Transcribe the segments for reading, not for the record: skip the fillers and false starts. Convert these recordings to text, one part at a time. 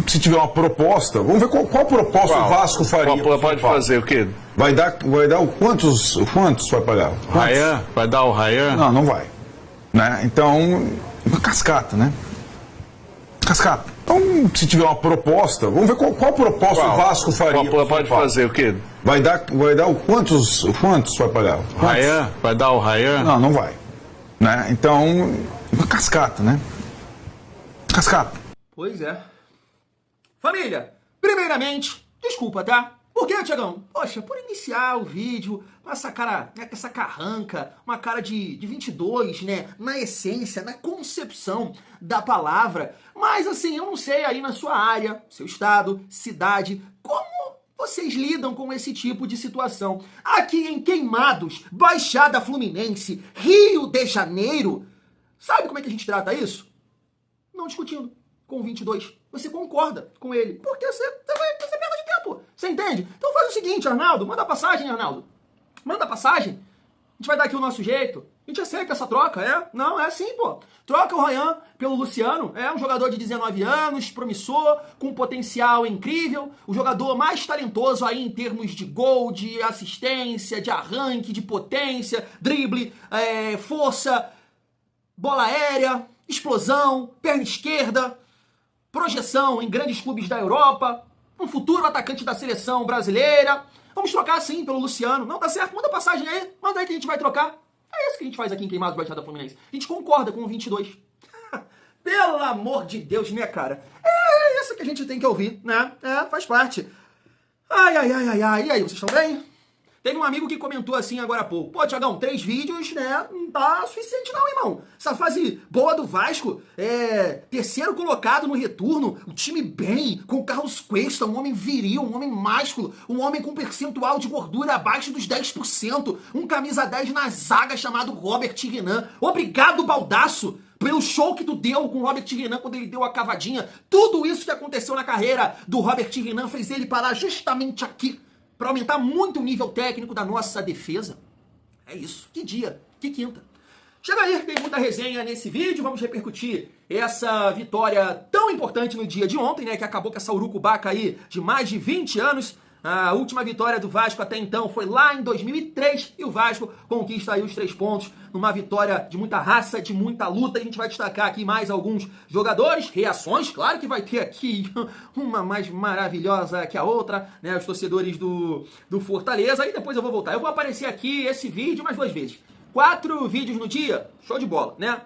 se tiver uma proposta, vamos ver qual proposta o Vasco faria. Pode fazer o quê? Vai dar quantos vai pagar? Ryan? Vai dar o Ryan? Não vai. Né? Então, uma cascata, né? Cascata. Então, se tiver uma proposta, vamos ver qual proposta o Vasco faria. Pode fazer o quê? Vai dar quantos vai pagar? Ryan? Vai dar o Ryan? Não vai. Né? Então, uma cascata, né? Cascata. Pois é. Família, primeiramente, desculpa, tá? Por quê, Tiagão? Poxa, por iniciar o vídeo com essa cara, né, com essa carranca, uma cara de 22, né, na essência, na concepção da palavra. Mas assim, eu não sei aí na sua área, seu estado, cidade, como vocês lidam com esse tipo de situação. Aqui em Queimados, Baixada Fluminense, Rio de Janeiro, sabe como é que a gente trata isso? Não discutindo com o 22. Você concorda com ele. Porque você perda de tempo. Você entende? Então faz o seguinte, Arnaldo. Manda a passagem, Arnaldo. Manda a passagem. A gente vai dar aqui o nosso jeito. A gente aceita essa troca, é? Não, é assim, pô. Troca o Ryan pelo Luciano. É um jogador de 19 anos, promissor, com potencial incrível. O jogador mais talentoso aí em termos de gol, de assistência, de arranque, de potência, drible, força, bola aérea, explosão, perna esquerda, projeção em grandes clubes da Europa, um futuro atacante da seleção brasileira. Vamos trocar assim pelo Luciano. Não, tá certo? Manda passagem aí. Manda aí que a gente vai trocar. É isso que a gente faz aqui em Queimados, Baixada Fluminense. A gente concorda com o 22. Pelo amor de Deus, né, cara? É isso que a gente tem que ouvir, né? Faz parte. Ai. E aí, vocês estão bem? Teve um amigo que comentou assim agora há pouco. Pô, Tiagão, 3 vídeos, né? Não tá suficiente não, irmão. Essa fase boa do Vasco, terceiro colocado no retorno, o time bem, com o Carlos Cuesta, um homem viril, um homem másculo, um homem com percentual de gordura abaixo dos 10%, um camisa 10 na zaga chamado Robert Renan. Obrigado, Baldaço, pelo show que tu deu com o Robert Renan quando ele deu a cavadinha. Tudo isso que aconteceu na carreira do Robert Renan fez ele parar justamente aqui, para aumentar muito o nível técnico da nossa defesa. É isso. Que dia, que quinta. Chega aí, tem muita resenha nesse vídeo. Vamos repercutir essa vitória tão importante no dia de ontem, né? Que acabou com essa urucubaca aí de mais de 20 anos. A última vitória do Vasco até então foi lá em 2003 e o Vasco conquista aí os 3 pontos numa vitória de muita raça, de muita luta. A gente vai destacar aqui mais alguns jogadores, reações, claro que vai ter aqui uma mais maravilhosa que a outra, né? Os torcedores do Fortaleza. E depois eu vou voltar. Eu vou aparecer aqui esse vídeo mais 2 vezes. 4 vídeos no dia, show de bola, né?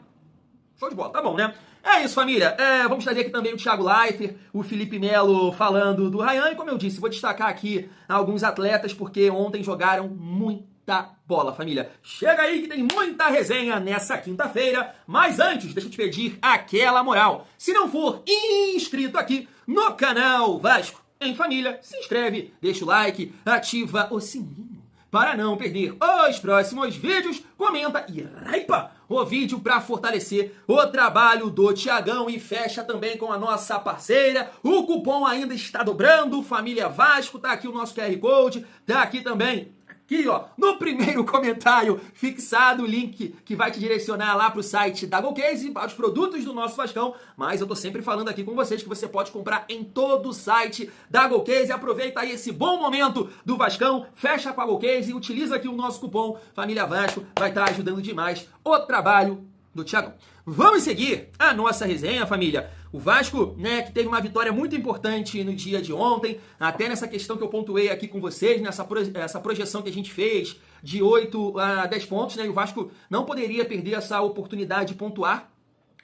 Show de bola, tá bom, né? É isso, família. Vamos trazer aqui também o Thiago Leifert, o Felipe Melo falando do Ryan. E como eu disse, vou destacar aqui alguns atletas, porque ontem jogaram muita bola, família. Chega aí que tem muita resenha nessa quinta-feira. Mas antes, deixa eu te pedir aquela moral. Se não for inscrito aqui no canal Vasco em Família, se inscreve, deixa o like, ativa o sininho para não perder os próximos vídeos, comenta e raipa o vídeo para fortalecer o trabalho do Tiagão e fecha também com a nossa parceira. O cupom ainda está dobrando, Família Vasco, tá aqui o nosso QR Code, tá aqui também. Aqui, ó, no primeiro comentário fixado o link que vai te direcionar lá pro site da GoCase, para os produtos do nosso Vascão, mas eu tô sempre falando aqui com vocês que você pode comprar em todo o site da GoCase. Aproveita aí esse bom momento do Vascão, fecha com a GoCase e utiliza aqui o nosso cupom Família Vasco, vai estar ajudando demais o trabalho do Thiago. Vamos seguir a nossa resenha, família. O Vasco, né, que teve uma vitória muito importante no dia de ontem, até nessa questão que eu pontuei aqui com vocês, nessa projeção que a gente fez de 8 a 10 pontos, né, e o Vasco não poderia perder essa oportunidade de pontuar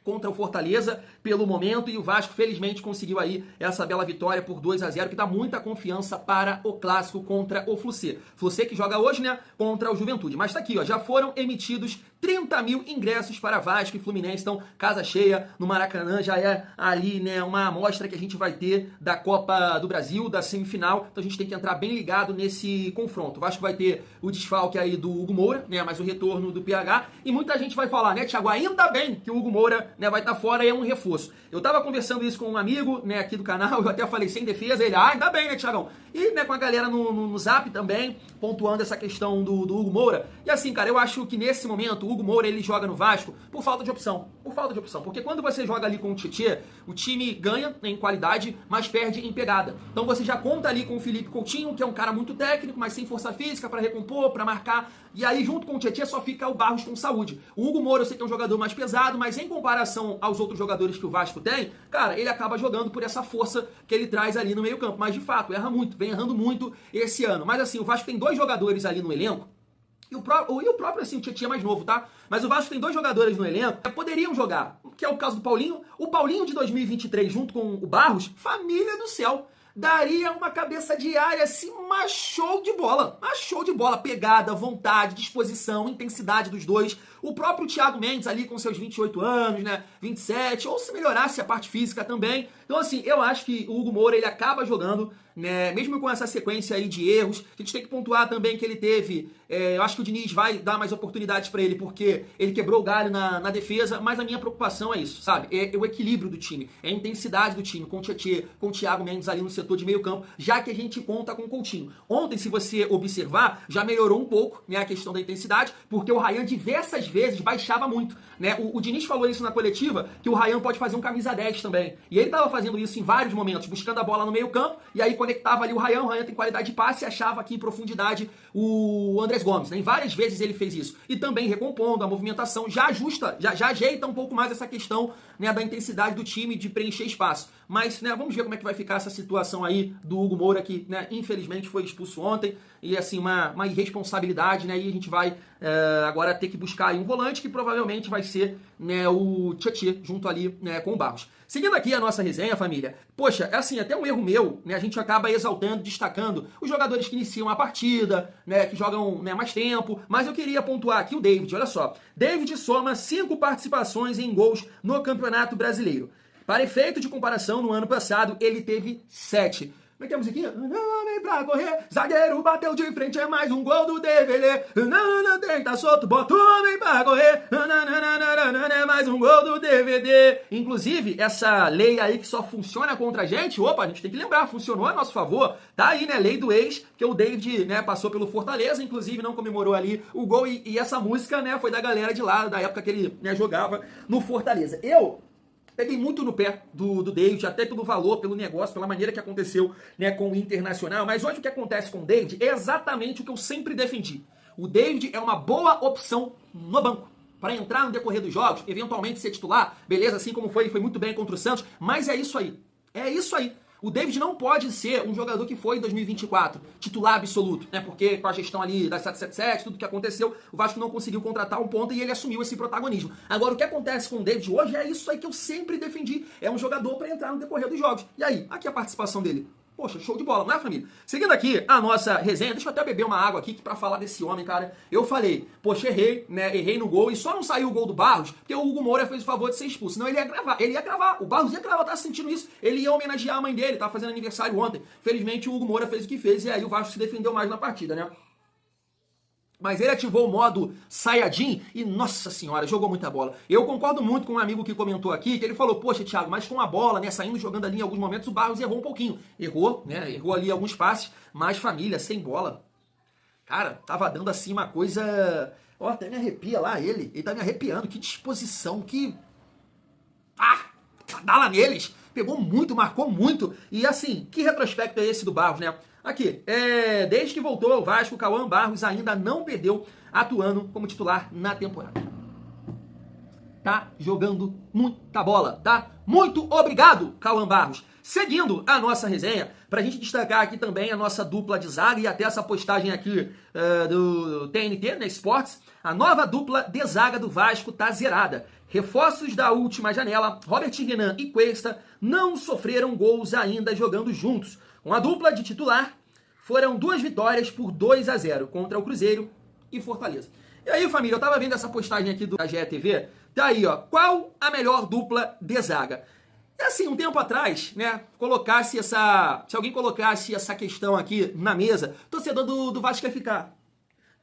contra o Fortaleza pelo momento, e o Vasco felizmente conseguiu aí essa bela vitória por 2-0, que dá muita confiança para o clássico contra o Flucê. Flucê que joga hoje, né, contra o Juventude. Mas tá aqui, ó, já foram emitidos 30 mil ingressos para Vasco e Fluminense, então casa cheia no Maracanã, já é ali, né, uma amostra que a gente vai ter da Copa do Brasil, da semifinal, então a gente tem que entrar bem ligado nesse confronto. O Vasco vai ter o desfalque aí do Hugo Moura, né, mas o retorno do PH, e muita gente vai falar, né, Thiago, ainda bem que o Hugo Moura, né, vai estar fora e é um reforço. Eu tava conversando isso com um amigo, né, aqui do canal, eu até falei sem defesa, ele, ainda bem, né, Thiagão? E, né, com a galera no Zap também, pontuando essa questão do Hugo Moura. E assim, cara, eu acho que nesse momento o Hugo Moura ele joga no Vasco por falta de opção. Por falta de opção. Porque quando você joga ali com o Tietê, o time ganha em qualidade, mas perde em pegada. Então você já conta ali com o Felipe Coutinho, que é um cara muito técnico, mas sem força física para recompor, para marcar. E aí junto com o Tietê só fica o Barros com saúde. O Hugo Moura eu sei que é um jogador mais pesado, mas em comparação aos outros jogadores que o Vasco tem, cara, ele acaba jogando por essa força que ele traz ali no meio campo. Mas de fato, erra muito, vem errando muito esse ano. Mas assim, o Vasco tem 2 jogadores ali no elenco, e o próprio, assim, o Tietê é mais novo, tá? Mas o Vasco tem 2 jogadores no elenco que poderiam jogar, que é o caso do Paulinho. O Paulinho de 2023 junto com o Barros, família do céu, daria uma cabeça de área assim, mas show de bola. Mas show de bola, pegada, vontade, disposição, intensidade dos dois. O próprio Thiago Mendes ali com seus 28 anos, né, 27, ou se melhorasse a parte física também. Então assim, eu acho que o Hugo Moura ele acaba jogando, né, mesmo com essa sequência aí de erros. A gente tem que pontuar também que ele teve, eu acho que o Diniz vai dar mais oportunidades para ele, porque ele quebrou o galho na defesa, mas a minha preocupação é isso, sabe? É o equilíbrio do time, é a intensidade do time, com o Tietê, com o Thiago Mendes ali no setor de meio campo, já que a gente conta com o Coutinho. Ontem, se você observar, já melhorou um pouco, né, a questão da intensidade, porque o Ryan diversas vezes baixava muito, né? O Diniz falou isso na coletiva, que o Ryan pode fazer um camisa 10 também. E ele estava fazendo isso em vários momentos, buscando a bola no meio campo, e aí conectava ali o Ryan tem qualidade de passe e achava aqui em profundidade o Andrés Gomes, né? Em várias vezes ele fez isso. E também recompondo a movimentação, já ajusta, já ajeita um pouco mais essa questão, né, da intensidade do time, de preencher espaço. Mas, né, vamos ver como é que vai ficar essa situação aí do Hugo Moura, que, né, infelizmente foi expulso ontem, e assim, uma irresponsabilidade, né, e a gente vai agora ter que buscar aí um volante que provavelmente vai ser, né, o Tietê, junto ali, né, com o Barros. Seguindo aqui a nossa resenha, família, poxa, é assim, até um erro meu, né, a gente acaba exaltando, destacando os jogadores que iniciam a partida, né, que jogam, né, mais tempo, mas eu queria pontuar aqui o David, olha só. David soma 5 participações em gols no Campeonato Brasileiro. Para efeito de comparação, no ano passado, ele teve 7. Como é que é a musiquinha? Não, vem pra correr, zagueiro bateu de frente, é mais um gol do DVD. Não, tenta solto, bota o homem pra correr. É mais um gol do DVD. Inclusive, essa lei aí que só funciona contra a gente, opa, a gente tem que lembrar, funcionou a nosso favor. Tá aí, né, lei do ex, que o David, né, passou pelo Fortaleza, inclusive não comemorou ali o gol. E essa música, né, foi da galera de lá, da época que ele, né, jogava no Fortaleza. Eu peguei muito no pé do David, até pelo valor, pelo negócio, pela maneira que aconteceu, né, com o Internacional. Mas hoje o que acontece com o David é exatamente o que eu sempre defendi. O David é uma boa opção no banco para entrar no decorrer dos jogos, eventualmente ser titular, beleza, assim como foi muito bem contra o Santos, mas é isso aí. É isso aí. O David não pode ser um jogador que foi em 2024 titular absoluto, né? Porque com a gestão ali das 777, tudo que aconteceu, o Vasco não conseguiu contratar um ponta e ele assumiu esse protagonismo. Agora, o que acontece com o David hoje é isso aí que eu sempre defendi. É um jogador para entrar no decorrer dos jogos. E aí, aqui a participação dele. Poxa, show de bola, não é, família? Seguindo aqui a nossa resenha, deixa eu até beber uma água aqui pra falar desse homem, cara. Eu falei, poxa, errei, né? Errei no gol e só não saiu o gol do Barros porque o Hugo Moura fez o favor de ser expulso. Senão ele ia gravar. O Barros ia gravar, tá sentindo isso? Ele ia homenagear a mãe dele, tava fazendo aniversário ontem. Felizmente o Hugo Moura fez o que fez e aí o Vasco se defendeu mais na partida, né? Mas ele ativou o modo Saiyajin e, nossa senhora, jogou muita bola. Eu concordo muito com um amigo que comentou aqui, que ele falou, poxa, Thiago, mas com a bola, né, saindo, jogando ali em alguns momentos, o Barros errou um pouquinho. Errou, né, errou ali alguns passes, mas família, sem bola. Cara, tava dando assim uma coisa... Ó, até me arrepia lá ele tá me arrepiando, que disposição, que... Dala neles, pegou muito, marcou muito. E assim, que retrospecto é esse do Barros, né? Aqui, desde que voltou ao Vasco, o Cauã Barros ainda não perdeu atuando como titular na temporada. Tá jogando muita bola, tá? Muito obrigado, Cauã Barros. Seguindo a nossa resenha, pra gente destacar aqui também a nossa dupla de zaga e até essa postagem aqui do TNT, né, Sports, a nova dupla de zaga do Vasco tá zerada. Reforços da última janela, Robert Renan e Cuesta não sofreram gols ainda jogando juntos. Com a dupla de titular, foram 2 vitórias por 2-0 contra o Cruzeiro e Fortaleza. E aí, família, eu tava vendo essa postagem aqui da GETV, tá aí, ó, qual a melhor dupla de zaga? E assim, um tempo atrás, né, se alguém colocasse essa questão aqui na mesa, torcedor do Vasco ia ficar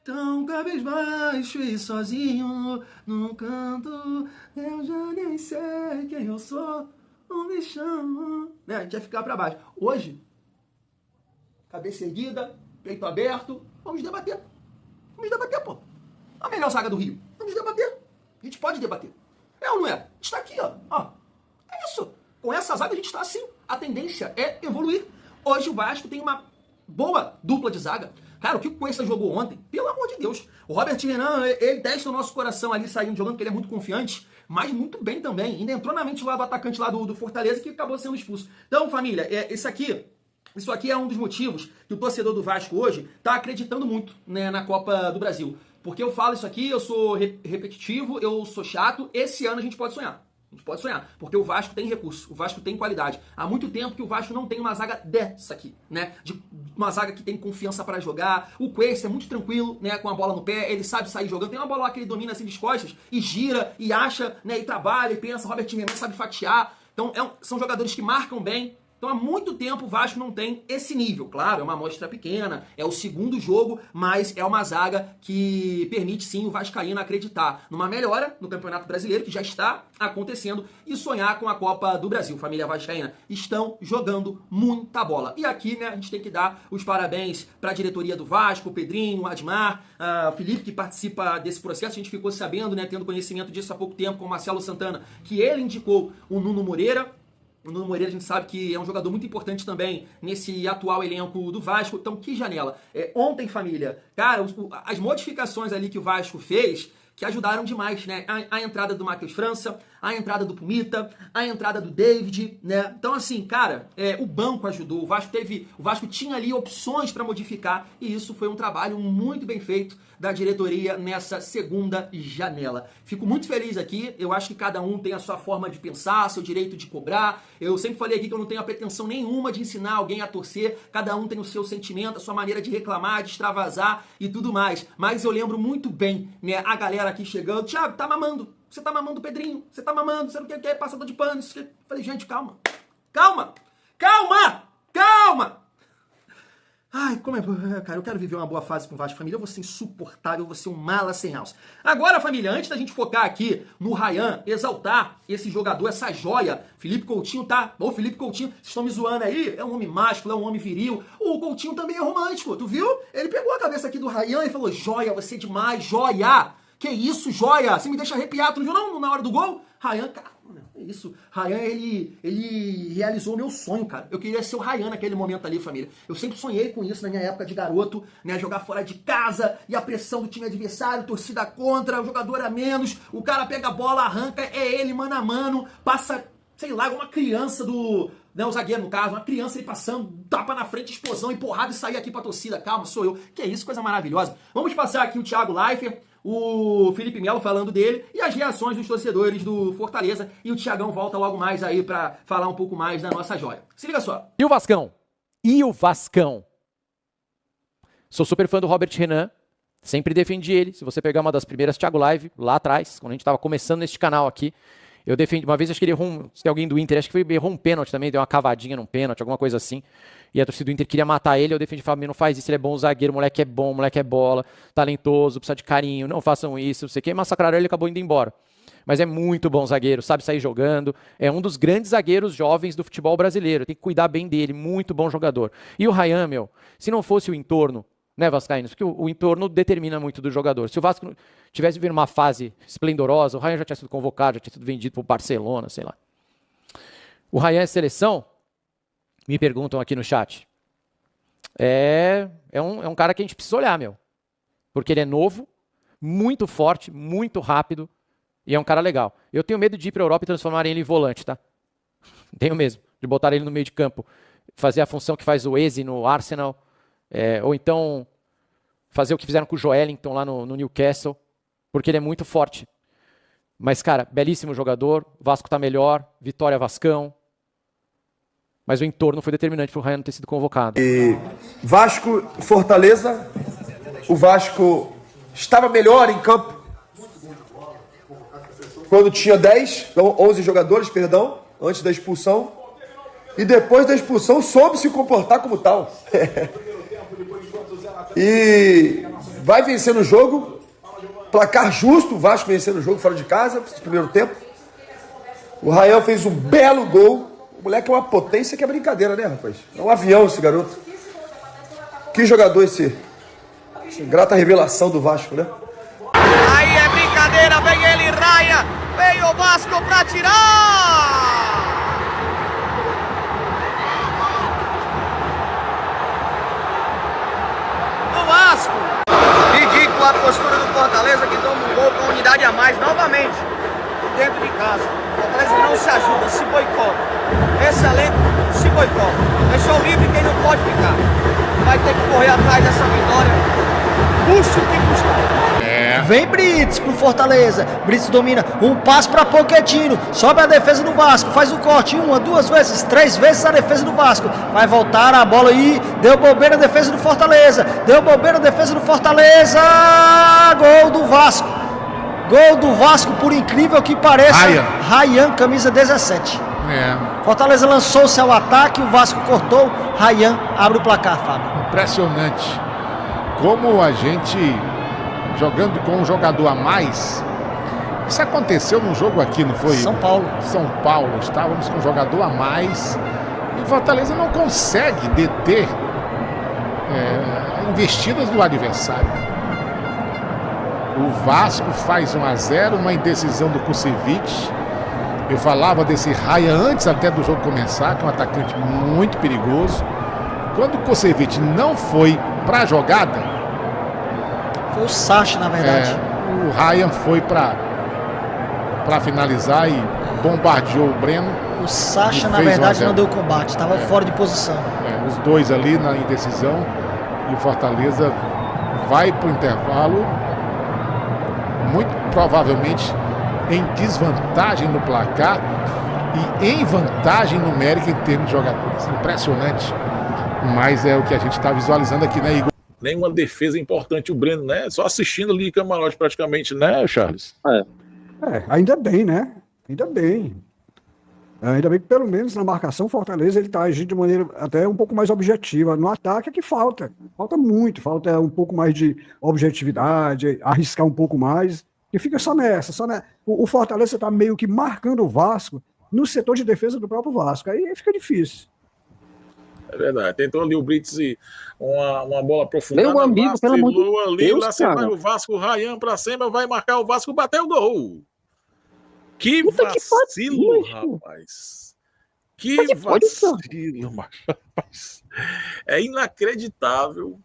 tão cabisbaixo e sozinho num canto, eu já nem sei quem eu sou, onde chamo, né, a gente ia ficar pra baixo. Hoje, cabeça erguida, peito aberto, vamos debater, pô. A melhor zaga do Rio. vamos debater. A gente pode debater. É ou não é? A gente está aqui, ó. É isso. Com essa zaga a gente está assim. A tendência é evoluir. Hoje o Vasco tem uma boa dupla de zaga. Cara, o que o Cuesta jogou ontem, pelo amor de Deus. O Robert Renan, ele testa o nosso coração ali saindo jogando, porque ele é muito confiante, mas muito bem também. Ainda entrou na mente lá do atacante lá do Fortaleza, que acabou sendo expulso. Então, família, isso aqui é um dos motivos que o torcedor do Vasco hoje está acreditando muito, né, na Copa do Brasil. Porque eu falo isso aqui, eu sou repetitivo, eu sou chato. Esse ano a gente pode sonhar. A gente pode sonhar, porque o Vasco tem recurso, o Vasco tem qualidade. Há muito tempo que o Vasco não tem uma zaga dessa aqui, né? Uma zaga que tem confiança para jogar. O Cuesta é muito tranquilo, né? Com a bola no pé, ele sabe sair jogando. Tem uma bola lá que ele domina assim de costas e gira e acha, né? E trabalha e pensa. Robert Renan sabe fatiar. Então são jogadores que marcam bem. Então há muito tempo o Vasco não tem esse nível. Claro, é uma amostra pequena, é o segundo jogo, mas é uma zaga que permite sim o vascaíno acreditar numa melhora no Campeonato Brasileiro, que já está acontecendo, e sonhar com a Copa do Brasil. Família vascaína, estão jogando muita bola. E aqui, né, a gente tem que dar os parabéns para a diretoria do Vasco, o Pedrinho, o Admar, o Felipe, que participa desse processo. A gente ficou sabendo, né, tendo conhecimento disso há pouco tempo com o Marcelo Santana, que ele indicou o Nuno Moreira. O Nuno Moreira a gente sabe que é um jogador muito importante também nesse atual elenco do Vasco. Então, que janela. Ontem, família, cara, as modificações ali que o Vasco fez, que ajudaram demais, né? A entrada do Matheus França, a entrada do Pumita, a entrada do David, né? Então, assim, cara, o banco ajudou. O Vasco tinha ali opções para modificar, e isso foi um trabalho muito bem feito da diretoria nessa segunda janela. Fico muito feliz aqui. Eu acho que cada um tem a sua forma de pensar, seu direito de cobrar. Eu sempre falei aqui que eu não tenho a pretensão nenhuma de ensinar alguém a torcer. Cada um tem o seu sentimento, a sua maneira de reclamar, de extravasar e tudo mais. Mas eu lembro muito bem, né, a galera aqui chegando. Thiago, tá mamando. Você tá mamando o Pedrinho. Você tá mamando. Você não quer passador de pano. Eu falei, gente, calma. Calma. Calma. Calma. Ai, como é... Cara, eu quero viver uma boa fase com o Vasco, família. Eu vou ser insuportável, eu vou ser um mala sem alça. Agora, família, antes da gente focar aqui no Ryan, exaltar esse jogador, essa joia, Felipe Coutinho, tá? Ô, Felipe Coutinho, vocês estão me zoando aí? É um homem másculo, é um homem viril. O Coutinho também é romântico, tu viu? Ele pegou a cabeça aqui do Ryan e falou, joia, você é demais, joia! Que isso, joia? Você me deixa arrepiado, tu não viu não? Na hora do gol? Ryan, cara, é isso. Ryan, ele realizou o meu sonho, cara. Eu queria ser o Ryan naquele momento ali, família. Eu sempre sonhei com isso na minha época de garoto, né? Jogar fora de casa e a pressão do time adversário, torcida contra, o jogador a menos, o cara pega a bola, arranca, é ele, mano a mano, passa, sei lá, uma criança do... Né, o zagueiro, no caso, uma criança ele passando, tapa na frente, explosão, empurrada e sair aqui pra torcida. Calma, sou eu. Que isso, coisa maravilhosa. Vamos passar aqui o Thiago Leifert, o Felipe Melo falando dele e as reações dos torcedores do Fortaleza, e o Thiagão volta logo mais aí pra falar um pouco mais da nossa joia. Se liga só. E o Vascão? E o Vascão? Sou super fã do Robert Renan, sempre defendi ele. Se você pegar uma das primeiras Thiago Live, lá atrás, quando a gente tava começando neste canal aqui, eu defendi, uma vez acho que ele errou, se tem alguém do Inter, acho que errou um pênalti também, deu uma cavadinha num pênalti, alguma coisa assim. E a torcida do Inter queria matar ele, eu defendi, falei, não faz isso, ele é bom zagueiro, moleque é bom, moleque é bola, talentoso, precisa de carinho, não façam isso, não sei o que, massacraram ele e acabou indo embora. Mas é muito bom zagueiro, sabe sair jogando, é um dos grandes zagueiros jovens do futebol brasileiro, tem que cuidar bem dele, muito bom jogador. E o Ryan, meu, se não fosse o entorno, né, vascaínos, porque o entorno determina muito do jogador. Se o Vasco tivesse vindo uma fase esplendorosa, o Ryan já tinha sido convocado, já tinha sido vendido para o Barcelona, sei lá. O Ryan é seleção? Me perguntam aqui no chat. É um cara que a gente precisa olhar, meu. Porque ele é novo, muito forte, muito rápido e é um cara legal. Eu tenho medo de ir para a Europa e transformarem ele em volante, tá? Tenho mesmo, de botar ele no meio de campo, fazer a função que faz o Eze no Arsenal, ou então fazer o que fizeram com o Joelinton lá no Newcastle, porque ele é muito forte. Mas, cara, belíssimo jogador, o Vasco tá melhor, vitória Vascão, mas o entorno foi determinante para o Ryan não ter sido convocado. E Vasco, Fortaleza, o Vasco estava melhor em campo quando tinha 11 jogadores, perdão, antes da expulsão, e depois da expulsão soube se comportar como tal. E vai vencendo o jogo, placar justo, o Vasco vencendo o jogo fora de casa, no primeiro tempo. O Ryan fez um belo gol. O moleque é uma potência que é brincadeira, né, rapaz? É um avião esse garoto. Que jogador esse grata revelação do Vasco, né? Aí é brincadeira. brincadeira, vem ele, Ryan, vem o Vasco pra tirar! O Vasco! Ridícula a postura do Fortaleza que toma um gol com a unidade a mais novamente, dentro de casa. O Fortaleza não se ajuda, se boicota. Esse elenco se boicota. Deixou livre quem não pode ficar. Vai ter que correr atrás dessa vitória, custe o que custar. Vem Brits pro Fortaleza. Brits domina. Um passe para Pochettino. Sobe a defesa do Vasco. Faz o corte. 1, 2 vezes, 3 vezes a defesa do Vasco. Vai voltar a bola aí. Deu bobeira a defesa do Fortaleza. Deu bobeira a defesa do Fortaleza. Gol do Vasco. Gol do Vasco, por incrível que pareça. Ryan, camisa 17. Fortaleza lançou-se ao ataque. O Vasco cortou. Ryan abre o placar, Fábio. Impressionante. Como a gente... jogando com um jogador a mais. Isso aconteceu num jogo aqui, não foi? São Paulo. São Paulo. Estávamos com um jogador a mais. E Fortaleza não consegue deter investidas do adversário. O Vasco faz 1-0, uma indecisão do Kusevich. Eu falava desse Raya antes até do jogo começar, que é um atacante muito perigoso. Quando o Kusevich não foi para a jogada, Foi o Sacha, na verdade. o Ryan foi para finalizar e bombardeou o Breno. O Sacha, E na fez verdade, 1 a 0. não deu combate. Estava fora de posição. Os dois ali na indecisão. E o Fortaleza vai para o intervalo, muito provavelmente em desvantagem no placar e em vantagem numérica em termos de jogadores. Impressionante. Mas é o que a gente está visualizando aqui, né, Igor? Nenhuma defesa importante o Breno, né? Só assistindo ali camarote praticamente, né, Charles? Ainda bem, né? Ainda bem. Ainda bem que pelo menos na marcação o Fortaleza ele tá agindo de maneira até um pouco mais objetiva. No ataque é que falta. Falta muito, falta um pouco mais de objetividade, arriscar um pouco mais. E fica só nessa, O Fortaleza está meio que marcando o Vasco no setor de defesa do próprio Vasco. Aí fica difícil. É verdade. Tentou ali o Brits e uma bola aprofundada. Meu amigo, pelo amor de ali, Deus, lá cara. vai o Vasco, o Ryan pra cima, vai marcar o Vasco, bateu o gol. Que Puta que vacilo, pariu, rapaz. Que Mas pode, vacilo, macho. Rapaz. É inacreditável.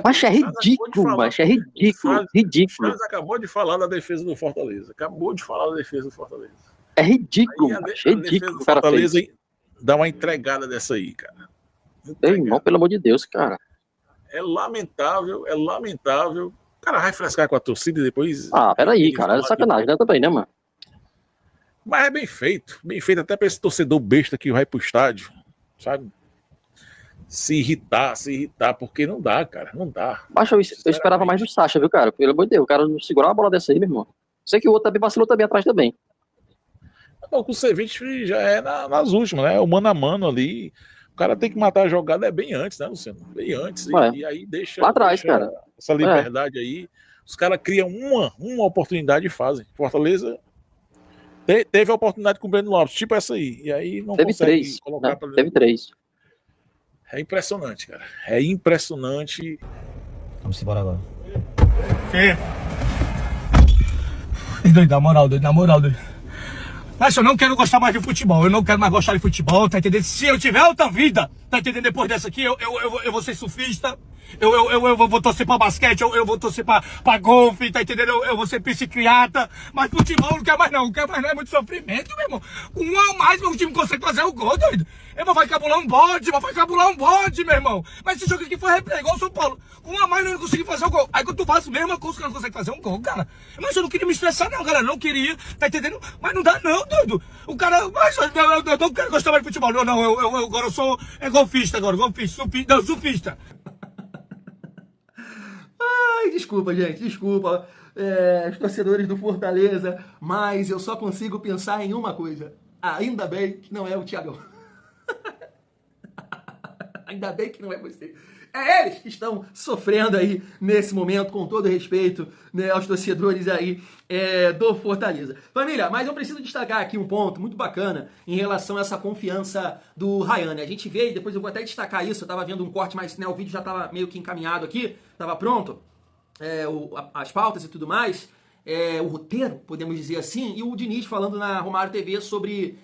Macho, é ridículo, macho, é ridículo, ridículo. Charles acabou de falar da defesa do Fortaleza. É ridículo, Aí macho, é a defesa ridículo do o cara Fortaleza fez. dá uma entregada dessa aí, cara. Meu irmão, pelo amor de Deus, cara. É lamentável. O cara vai frescar com a torcida e depois... Peraí, cara, é sacanagem, né, também, né, mano? Mas é bem feito até pra esse torcedor besta que vai pro estádio, sabe? Se irritar, porque não dá, cara, não dá. Macho, eu esperava mais do Sacha, viu, cara? Pelo amor de Deus, o cara não segurar uma bola dessa aí, meu irmão. Sei que o outro também vacilou também atrás também. O Kusevich já é nas últimas, né? O mano a mano ali. O cara tem que matar a jogada bem antes, né, Luciano? Bem antes. E aí deixa, lá atrás, cara. Essa liberdade aí. Os caras criam uma oportunidade e fazem. Fortaleza teve a oportunidade com o Breno Lopes, tipo essa aí. E aí não teve consegue 3, colocar né? pra dentro. Teve 3. É impressionante, cara. É impressionante. Vamos embora agora. Doido, na moral, doido. Mas eu não quero gostar mais de futebol, eu não quero mais gostar de futebol, tá entendendo? Se eu tiver outra vida, tá entendendo? Depois dessa aqui, eu vou ser surfista, eu vou torcer pra basquete, eu vou torcer pra golfe, tá entendendo? Eu vou ser psiquiatra, mas futebol eu não quero mais não, é muito sofrimento, meu irmão. Com um a mais, meu time consegue fazer o gol, doido. Vai cabular um bode, meu irmão. Mas esse jogo aqui foi replay, igual o São Paulo. Com um a mais, eu não consegui fazer o gol. Aí quando tu faz a mesma coisa, o cara não consegue fazer um gol, cara. Mas eu não queria me estressar não, galera, não queria, tá entendendo? Mas não dá não, doido. O cara, mas eu não quero gostar mais de futebol, não, eu agora eu sou golfista agora, surfista. Ai, desculpa, gente, desculpa. Os torcedores do Fortaleza, mas eu só consigo pensar em uma coisa. Ainda bem que não é o Thiagão. Ainda bem que não é você. É eles que estão sofrendo aí nesse momento, com todo respeito, né, aos torcedores aí do Fortaleza. Família, mas eu preciso destacar aqui um ponto muito bacana em relação a essa confiança do Ryan. A gente vê, e depois eu vou até destacar isso, eu tava vendo um corte, mas né, o vídeo já tava meio que encaminhado aqui, tava pronto, as pautas e tudo mais. o roteiro, podemos dizer assim, e o Diniz falando na Romário TV sobre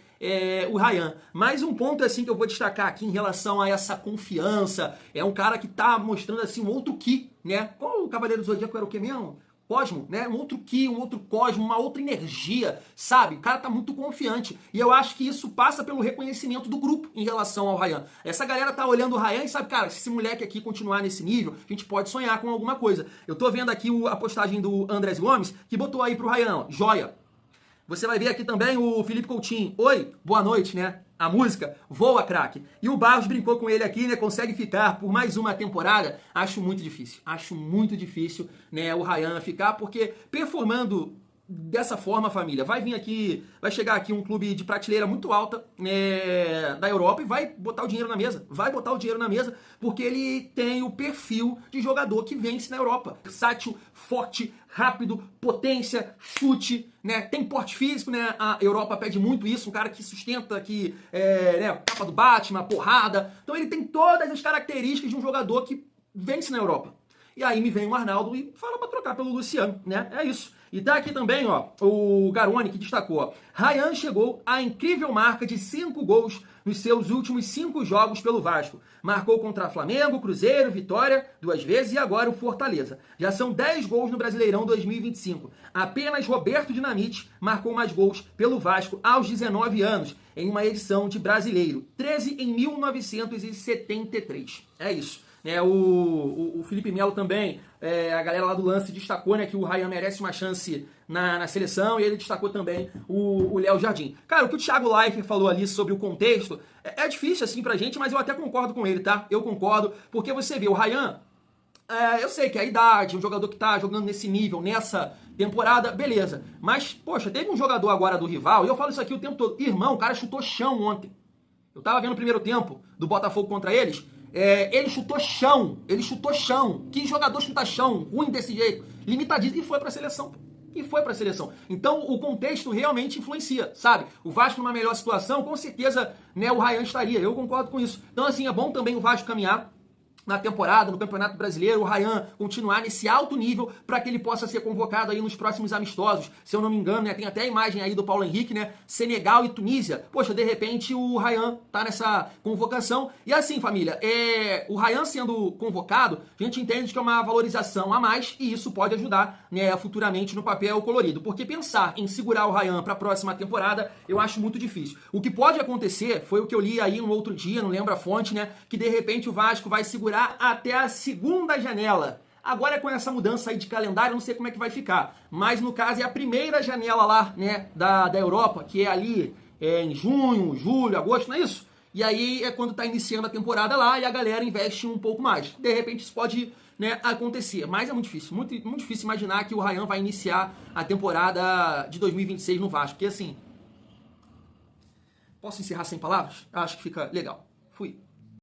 o Ryan. Mais um ponto assim que eu vou destacar aqui em relação a essa confiança, é um cara que tá mostrando assim um outro ki, né? Qual o Cavaleiro do Zodíaco era o que mesmo? Cosmo, né? Um outro ki, um outro cosmo, uma outra energia, sabe? O cara tá muito confiante. E eu acho que isso passa pelo reconhecimento do grupo em relação ao Ryan. Essa galera tá olhando o Ryan e sabe, cara, se esse moleque aqui continuar nesse nível, a gente pode sonhar com alguma coisa. Eu tô vendo aqui a postagem do Andrés Gomes, que botou aí pro Ryan, ó, joia. Você vai ver aqui também o Felipe Coutinho. Oi, boa noite, né? A música Voa, craque. E o Barros brincou com ele aqui, né? Consegue ficar por mais uma temporada? Acho muito difícil, né? O Ryan ficar, porque performando dessa forma, família, vai vir aqui, vai chegar aqui um clube de prateleira muito alta, né, da Europa e vai botar o dinheiro na mesa. Vai botar o dinheiro na mesa porque ele tem o perfil de jogador que vence na Europa. Versátil, forte, rápido, potência, chute, né? Tem porte físico, né? A Europa pede muito isso, um cara que sustenta, que né, capa do Batman, porrada. Então ele tem todas as características de um jogador que vence na Europa. E aí me vem o Arnaldo e fala pra trocar pelo Luciano, né? É isso. E tá aqui também, ó, o Garoni que destacou, ó. Ryan chegou à incrível marca de 5 gols nos seus últimos 5 jogos pelo Vasco. Marcou contra Flamengo, Cruzeiro, Vitória 2 vezes e agora o Fortaleza. Já são 10 gols no Brasileirão 2025. Apenas Roberto Dinamite marcou mais gols pelo Vasco aos 19 anos, em uma edição de Brasileiro. 13 em 1973. É isso. O Felipe Melo também, a galera lá do Lance destacou, né, que o Ryan merece uma chance na seleção, e ele destacou também o Léo Jardim. Cara, o que o Thiago Leifert falou ali sobre o contexto é difícil assim pra gente, mas eu até concordo com ele, tá? Eu concordo, porque você vê, o Ryan, eu sei que a idade, um jogador que tá jogando nesse nível, nessa temporada, beleza. Mas, poxa, teve um jogador agora do rival, e eu falo isso aqui o tempo todo, irmão, o cara chutou chão ontem. Eu tava vendo o primeiro tempo do Botafogo contra eles, ele chutou chão. Que jogador chuta chão? Ruim desse jeito. Limitadíssimo. E foi pra seleção. Então, o contexto realmente influencia, sabe? O Vasco numa melhor situação, com certeza, né, o Ryan estaria. Eu concordo com isso. Então, assim, é bom também o Vasco caminhar na temporada, no Campeonato Brasileiro, o Ryan continuar nesse alto nível para que ele possa ser convocado aí nos próximos amistosos. Se eu não me engano, né, tem até a imagem aí do Paulo Henrique, né, Senegal e Tunísia. Poxa, de repente o Ryan tá nessa convocação. E assim, família, o Ryan sendo convocado, a gente entende que é uma valorização a mais e isso pode ajudar, né, futuramente no papel colorido. Porque pensar em segurar o Ryan para a próxima temporada, eu acho muito difícil. O que pode acontecer, foi o que eu li aí um outro dia, não lembro a fonte, né, que de repente o Vasco vai segurar até a segunda janela. Agora com essa mudança aí de calendário, eu não sei como é que vai ficar. Mas no caso é a primeira janela lá, né, da Europa, que é ali em junho, julho, agosto, não é isso? E aí é quando tá iniciando a temporada lá e a galera investe um pouco mais. De repente isso pode, né, acontecer. Mas é muito difícil, muito difícil imaginar que o Ryan vai iniciar a temporada de 2026 no Vasco. Porque assim, posso encerrar sem palavras? Acho que fica legal. Fui.